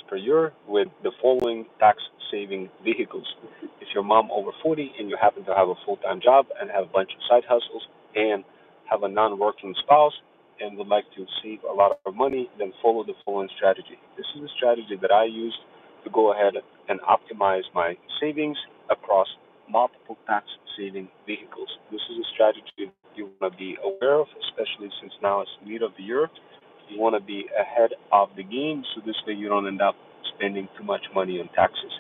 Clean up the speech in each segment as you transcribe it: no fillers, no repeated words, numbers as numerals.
per year with the following tax-saving vehicles. If you're mom over 40 and you happen to have a full-time job and have a bunch of side hustles and have a non-working spouse and would like to save a lot of money, then follow the following strategy. This is a strategy that I use to go ahead and optimize my savings across multiple tax-saving vehicles. This is a strategy you want to be aware of, especially since now it's mid of the year. You want to be ahead of the game so this way you don't end up spending too much money on taxes.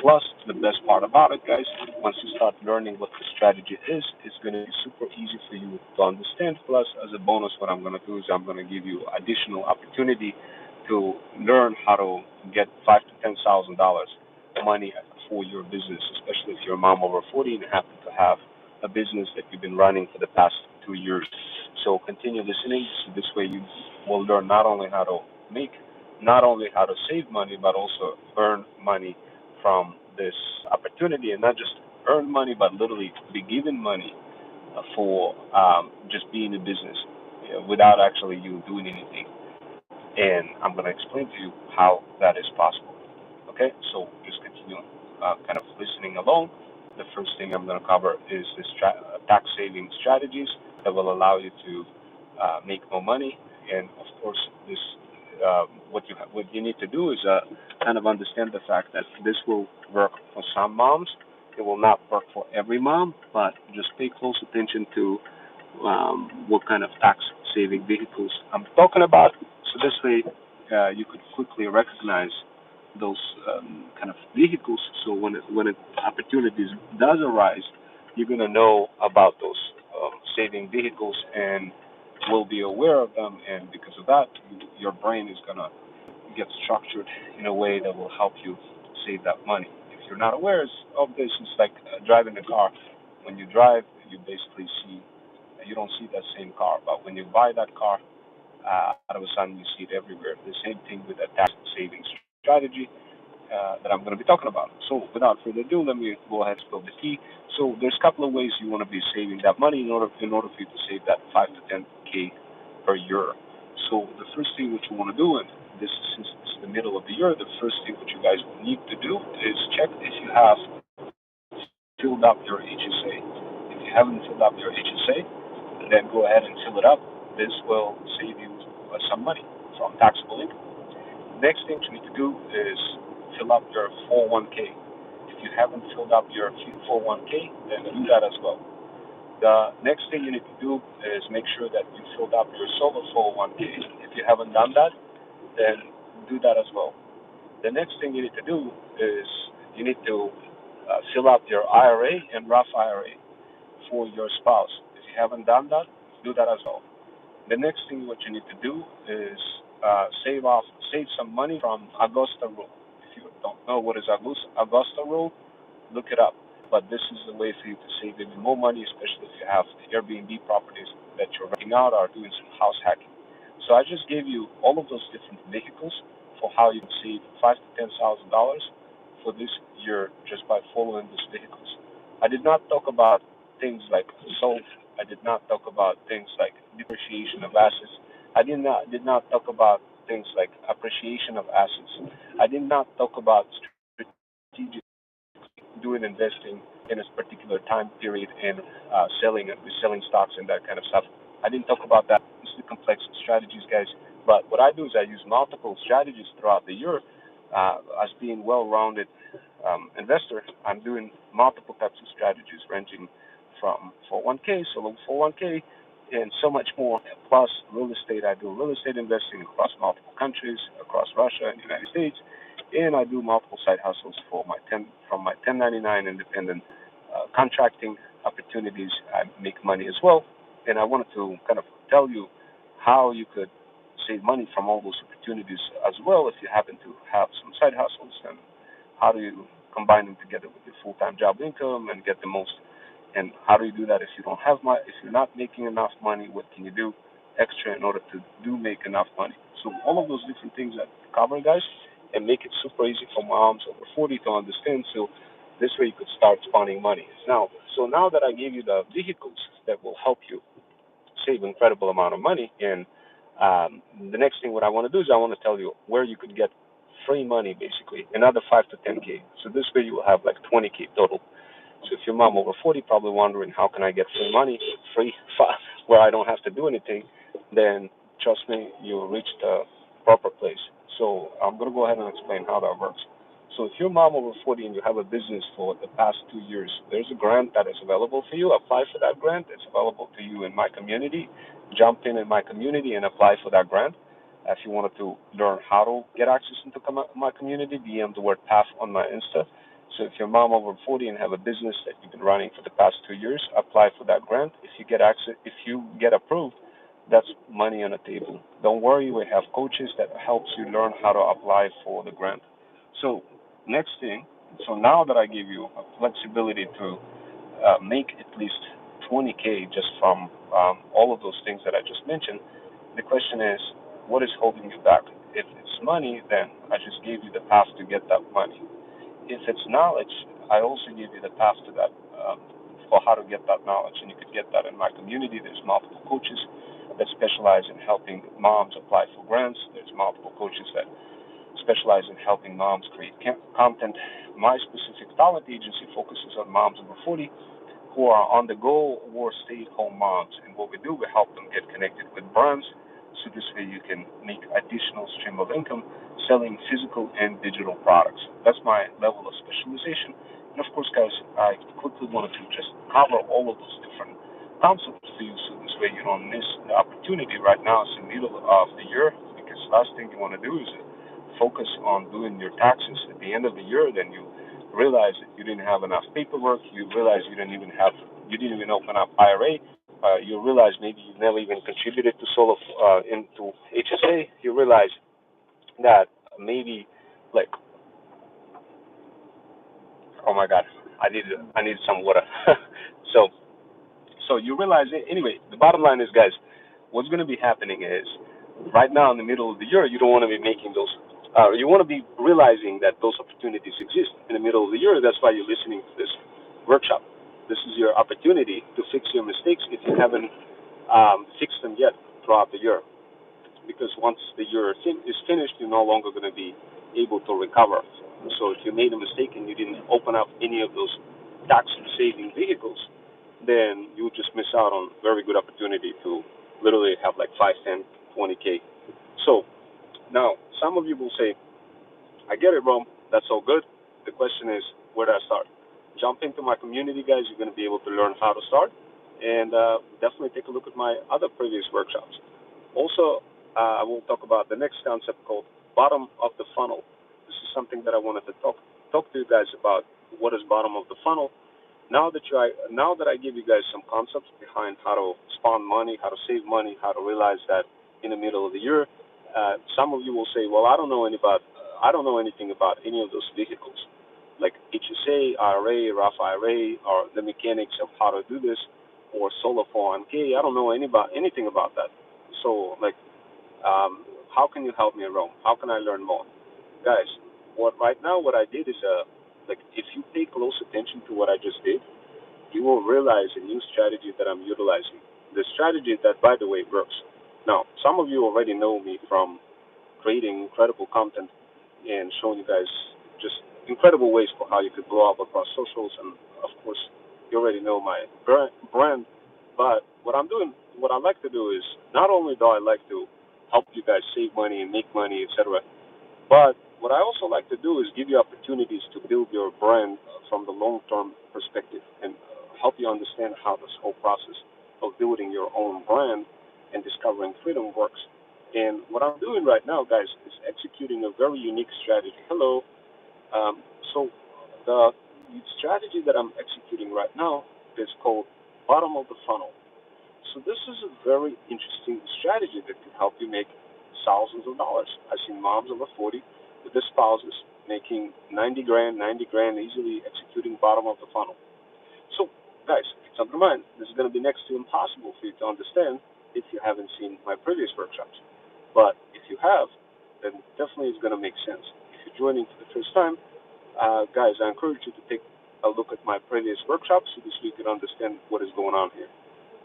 Plus, the best part about it, guys, once you start learning what the strategy is, it's going to be super easy for you to understand. Plus, as a bonus, what I'm going to do is I'm going to give you additional opportunity to learn how to get $5,000 to $10,000 money for your business, especially if you're a mom over 40 and happen to have a business that you've been running for the past 2 years. So continue listening. So this way you will learn not only how to make, not only how to save money, but also earn money from this opportunity, and not just earn money, but literally be given money for just being in business without actually you doing anything. And I'm going to explain to you how that is possible. Okay, so just continue kind of listening along. The first thing I'm going to cover is the tax saving strategies that will allow you to make more money. And of course, this what you need to do is kind of understand the fact that this will work for some moms. It will not work for every mom, but just pay close attention to what kind of tax saving vehicles I'm talking about. So this way, you could quickly recognize those kind of vehicles. So when opportunities does arise, you're gonna know about those saving vehicles and will be aware of them. And because of that, your brain is gonna get structured in a way that will help you save that money. If you're not aware of this, it's like driving a car. When you drive, you basically see you don't see that same car, but when you buy that car, all of a sudden you see it everywhere. The same thing with a tax savings strategy that I'm going to be talking about. So without further ado, let me go ahead and spill the tea. So there's a couple of ways you want to be saving that money in order for you to save that 5 to 10K per year. So the first thing what you want to do, and this is since it's the middle of the year, the first thing what you guys will need to do is check if you have filled up your HSA. If you haven't filled up your HSA, then go ahead and fill it up. This will save you some money from taxable income. Next thing you need to do is fill up your 401k. If you haven't filled up your 401k, then do that as well. The next thing you need to do is make sure that you filled up your solo 401k. If you haven't done that, then do that as well. The next thing you need to do is you need to fill up your IRA and Roth IRA for your spouse. If you haven't done that, do that as well. The next thing what you need to do is save some money from Augusta rule. If you don't know what is Augusta rule, look it up. But this is a way for you to save even more money, especially if you have Airbnb properties that you're renting out or doing some house hacking. So I just gave you all of those different vehicles for how you can save $5,000 to $10,000 for this year just by following these vehicles. I did not talk about things like SOLV. I did not talk about things like depreciation of assets. I did not talk about things like appreciation of assets. I did not talk about strategic doing investing in a particular time period and selling and reselling stocks and that kind of stuff. I didn't talk about that. This is complex strategies, guys. But what I do is I use multiple strategies throughout the year. As being well-rounded investor, I'm doing multiple types of strategies, ranging from 401k, solo 401k, and so much more. Plus real estate. I do real estate investing across multiple countries, across Russia and the United States, and I do multiple side hustles from my 1099 independent contracting opportunities. I make money as well, and I wanted to kind of tell you how you could save money from all those opportunities as well if you happen to have some side hustles, and how do you combine them together with your full-time job income and get the most. And how do you do that if you don't have if you're not making enough money? What can you do extra in order to make enough money? So all of those different things that cover, guys, and make it super easy for moms over 40 to understand. So this way you could start spawning money. Now that I gave you the vehicles that will help you save an incredible amount of money, and the next thing what I want to do is I want to tell you where you could get free money basically, another 5 to 10K. So this way you will have like 20K total. So if your mom over 40 probably wondering how can I get free money, free where I don't have to do anything, then trust me, you reach the proper place. So I'm gonna go ahead and explain how that works. So if your mom over 40 and you have a business for the past 2 years, there's a grant that is available for you. Apply for that grant. It's available to you in my community. Jump in my community and apply for that grant. If you wanted to learn how to get access into my community, DM the word PATH on my Insta. So if your mom over 40 and have a business that you've been running for the past 2 years, apply for that grant. If you get access, if you get approved, that's money on the table. Don't worry, we have coaches that helps you learn how to apply for the grant. So next thing, so now that I give you a flexibility to make at least 20K just from all of those things that I just mentioned, the question is, what is holding you back? If it's money, then I just gave you the path to get that money. If it's knowledge, I also give you the path to that for how to get that knowledge, and you could get that in my community. There's multiple coaches that specialize in helping moms apply for grants. There's multiple coaches that specialize in helping moms create content. My specific talent agency focuses on moms over 40 who are on the go or stay-at-home moms, and what we do, we help them get connected with brands, so this way you can make additional stream of income selling physical and digital products. That's my level of specialization. And of course, guys, I quickly wanted to just cover all of those different concepts for you, so this way you don't miss the opportunity. Right now it's the middle of the year, because last thing you want to do is focus on doing your taxes at the end of the year. Then you realize that you didn't have enough paperwork. You realize you didn't even open up IRA. You realize maybe you never even contributed to into HSA. You realize that maybe, like, oh my God, I need some water. so so you realize it. Anyway, the bottom line is, guys, what's going to be happening is, right now in the middle of the year, you don't want to be making those. You want to be realizing that those opportunities exist in the middle of the year. That's why you're listening to this workshop. This is your opportunity to fix your mistakes if you haven't fixed them yet throughout the year. Because once the year is finished, you're no longer going to be able to recover. So if you made a mistake and you didn't open up any of those tax-saving vehicles, then you would just miss out on very good opportunity to literally have like 5, 10, 20K. So now, some of you will say, I get it, Rome. That's all good. The question is, where do I start? Jump into my community, guys. You're going to be able to learn how to start. And definitely take a look at my other previous workshops. Also, I will talk about the next concept called bottom of the funnel. This is something that I wanted to talk to you guys about. What is bottom of the funnel? Now that I give you guys some concepts behind how to spawn money, how to save money, how to realize that in the middle of the year, some of you will say, well, I don't know anything about any of those vehicles, like HSA, IRA, Roth IRA, or the mechanics of how to do this, or Solar 401k. I don't know anything about that. So, like, how can you help me, Rome? How can I learn more? Guys, what I did is, like, if you pay close attention to what I just did, you will realize a new strategy that I'm utilizing. The strategy that, by the way, works. Now, some of you already know me from creating incredible content and showing you guys just incredible ways for how you could blow up across socials. And, of course, you already know my brand. But what I like to do is, not only do I like to help you guys save money and make money, etc., but what I also like to do is give you opportunities to build your brand from the long-term perspective, and help you understand how this whole process of building your own brand and discovering freedom works. And what I'm doing right now, guys, is executing a very unique strategy. Hello. So the strategy that I'm executing right now is called bottom of the funnel. So this is a very interesting strategy that can help you make thousands of dollars. I've seen moms over 40 with their spouses making 90 grand easily executing bottom of the funnel. So, guys, keep something in mind. This is going to be next to impossible for you to understand if you haven't seen my previous workshops. But if you have, then definitely it's going to make sense. If you're joining for the first time, guys, I encourage you to take a look at my previous workshops so you can understand what is going on here.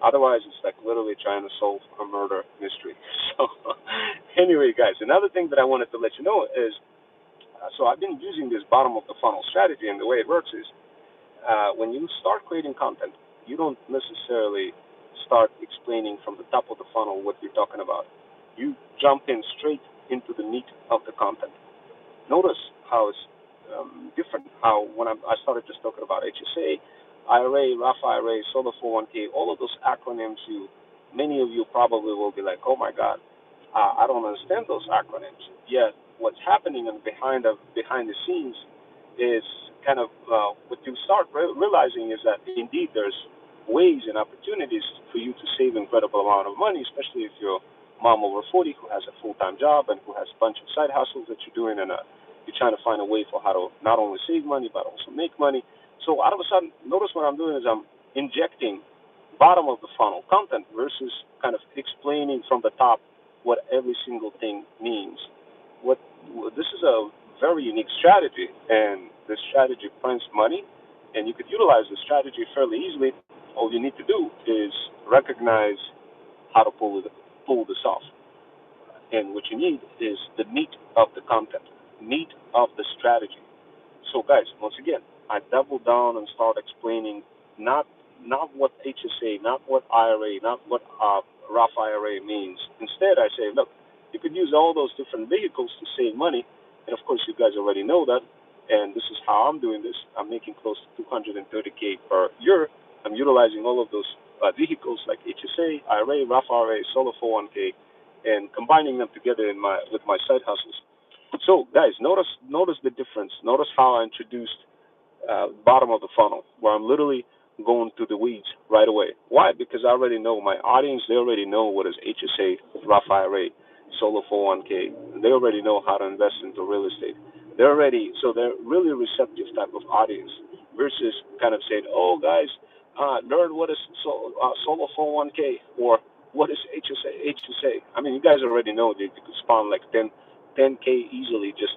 Otherwise, it's like literally trying to solve a murder mystery. So, anyway, guys, another thing that I wanted to let you know is So I've been using this bottom of the funnel strategy, and the way it works is when you start creating content, you don't necessarily start explaining from the top of the funnel what you're talking about. You jump in straight into the meat of the content. Notice how it's different. How when I started just talking about HSA, IRA, Roth IRA, Solar 401k, all of those acronyms, many of you probably will be like, oh my God, I don't understand those acronyms. Yet what's happening behind the scenes is kind of what you start realizing is that indeed there's ways and opportunities for you to save incredible amount of money, especially if you're mom over 40 who has a full-time job and who has a bunch of side hustles that you're doing, and you're trying to find a way for how to not only save money but also make money. So all of a sudden, notice what I'm doing is I'm injecting bottom of the funnel content versus kind of explaining from the top what every single thing means. This is a very unique strategy, and this strategy prints money, and you could utilize the strategy fairly easily. All you need to do is recognize how to pull this off. And what you need is the meat of the content, meat of the strategy. So guys, once again, I double down and start explaining not what HSA, not what IRA, not what Roth IRA means. Instead, I say, look, you could use all those different vehicles to save money, and of course, you guys already know that. And this is how I'm doing this. I'm making close to 230K per year. I'm utilizing all of those vehicles like HSA, IRA, Roth IRA, Solar 401k, and combining them together with my side hustles. So, guys, notice the difference. Notice how I introduced bottom of the funnel, where I'm literally going to the weeds right away. Why? Because I already know my audience. They already know what is HSA, Roth IRA, Solar 401k. They already know how to invest into real estate. They're really receptive type of audience versus kind of saying, oh, guys, learn what is Solar 401k or what is HSA. I mean, you guys already know that you could spawn like 10K easily just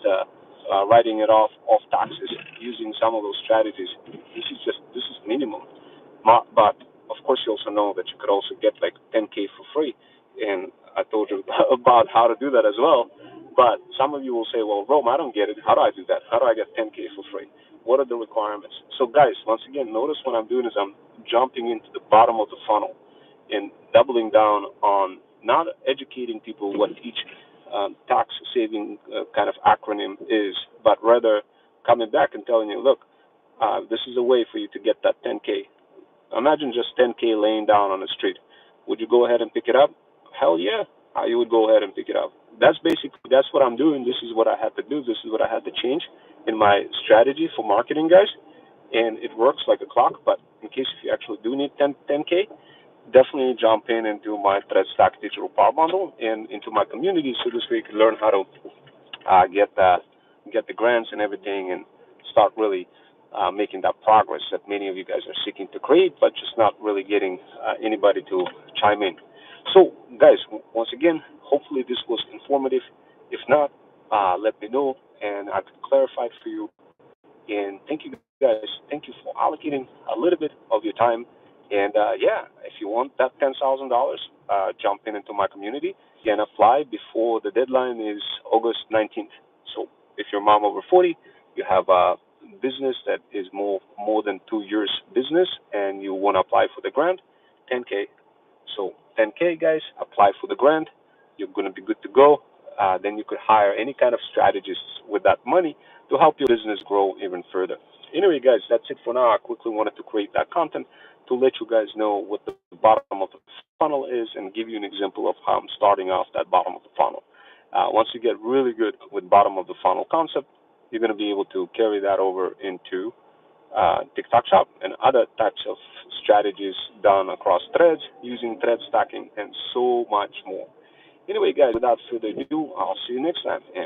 writing it off taxes using some of those strategies. This is minimum. But of course, you also know that you could also get like 10K for free, and I told you about how to do that as well. But some of you will say, well, Rome, I don't get it. How do I do that? How do I get 10K for free? What are the requirements? So guys, once again, notice what I'm doing is I'm jumping into the bottom of the funnel and doubling down on not educating people what each tax saving kind of acronym is, but rather coming back and telling you, look, this is a way for you to get that 10K. Imagine just 10K laying down on the street. Would you go ahead and pick it up? Hell yeah, you would go ahead and pick it up. That's what I'm doing. This is what I had to do. This is what I had to change in my strategy for marketing, guys. And it works like a clock. But in case if you actually do need 10K, definitely jump into my Thread Stack Digital Power Bundle and into my community so this way you can learn how to get the grants and everything and start really making that progress that many of you guys are seeking to create, but just not really getting anybody to chime in. So, guys, once again, hopefully this was informative. If not, let me know and I could clarify for you. And thank you guys. Thank you for allocating a little bit of your time. And if you want that $10,000, jump into my community and apply before the deadline is August 19th. So if you're a mom over 40, you have a business that is more than 2 years business, and you want to apply for the grant, 10K. So 10K, guys, apply for the grant. You're going to be good to go. Then you could hire any kind of strategists with that money to help your business grow even further. Anyway, guys, that's it for now. I quickly wanted to create that content to let you guys know what the bottom of the funnel is and give you an example of how I'm starting off that bottom of the funnel. Once you get really good with bottom of the funnel concept, you're going to be able to carry that over into TikTok Shop and other types of strategies done across threads using thread stacking and so much more. Anyway, guys, without further ado, I'll see you next time. And